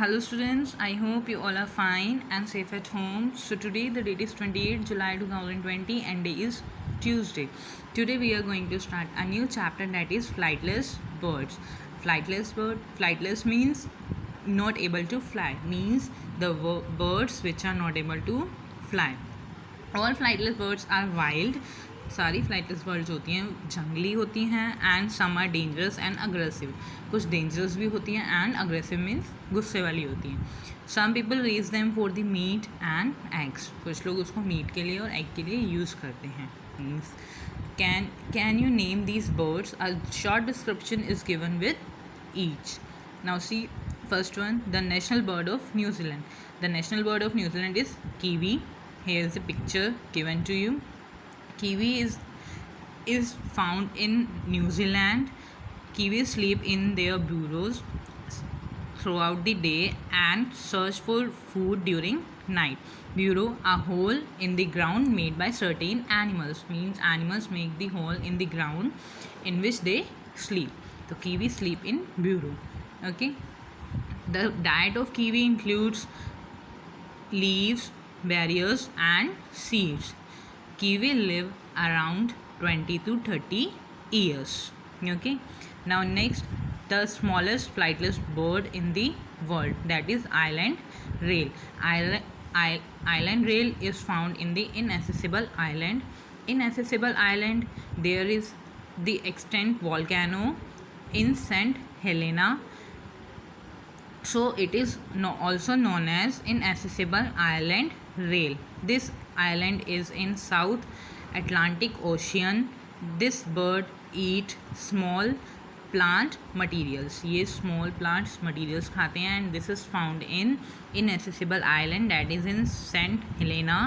Hello students, I hope you all are fine and safe at home. So today the date is 28 July 2020 and day is Tuesday. Today we are going to start a new chapter, that is flightless birds. Flightless means not able to fly, means the birds which are not able to fly. All flightless birds are wild. सारी flightless birds होती हैं जंगली होती हैं and some are dangerous and aggressive. कुछ dangerous भी होती हैं एंड अग्रेसिव मीन्स गुस्से वाली होती हैं. Some people raise them for the meat and eggs. कुछ लोग उसको मीट के लिए और एग के लिए यूज़ करते हैं. Means can you name these birds? A short description is given with each. Now see first one, the national bird of New Zealand. The national bird of New Zealand is kiwi. Here is a picture given to you. Kiwi is found in New Zealand. Kiwis sleep in their burrows throughout the day and search for food during night. Burrow, a hole in the ground made by certain animals, means animals make the hole in the ground in which they sleep. So kiwi sleep in burrow. Okay. The diet of kiwi includes leaves, berries and seeds. Kiwi live around 20 to 30 years. Okay. Now next, the smallest flightless bird in the world, that is island rail. Island rail is found in the Inaccessible Island. Inaccessible Island, there is the extinct volcano in St. Helena. So it is also known as Inaccessible Island Rail. This island is in South Atlantic Ocean. This bird eat small plant materials. ये small plants materials खाते हैं and this is found in Inaccessible Island, that is in St. Helena,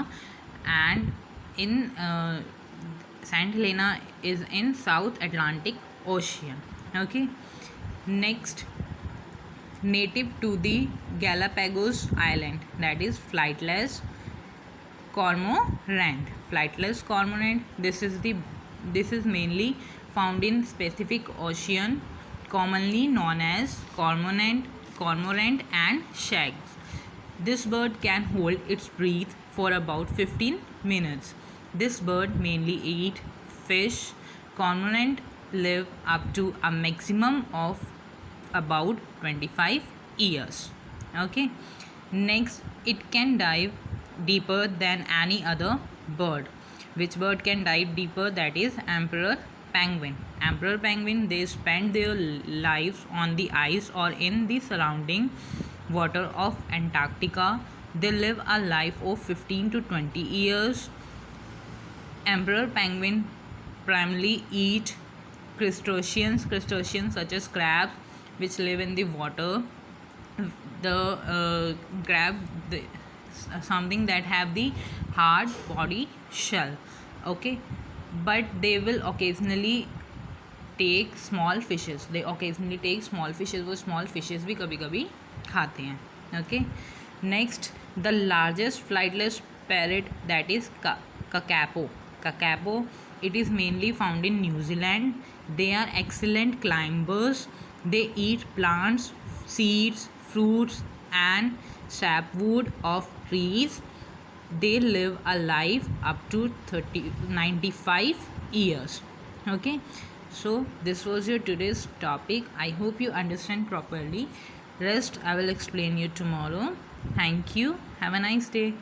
and in St. Helena is in South Atlantic Ocean. Okay. Next, native to the Galapagos Island, that is flightless cormorant. Flightless cormorant, this is mainly found in Pacific Ocean, commonly known as cormorant and shags. This bird can hold its breath for about 15 minutes. This bird mainly eat fish. Cormorant live up to a maximum of about 25 years. Okay. Next, it can dive deeper than any other bird. Which bird can dive deeper? That is emperor penguin. Emperor penguin, they spend their lives on the ice or in the surrounding water of Antarctica. They live a life of 15 to 20 years. Emperor penguin primarily eat crustaceans such as crabs, which live in the water. The crab, something that have the hard body shell. Okay. But they will occasionally take small fishes. वो small fishes भी कभी कभी खाते हैं. Okay. Next, the largest flightless parrot, that is kakapo. It is mainly found in New Zealand. They are excellent climbers. They eat plants, seeds, fruits and sapwood of trees. They live a life up to 95 years. Okay. So this was your today's topic. I hope you understand properly. Rest I will explain you tomorrow. Thank you. Have a nice day.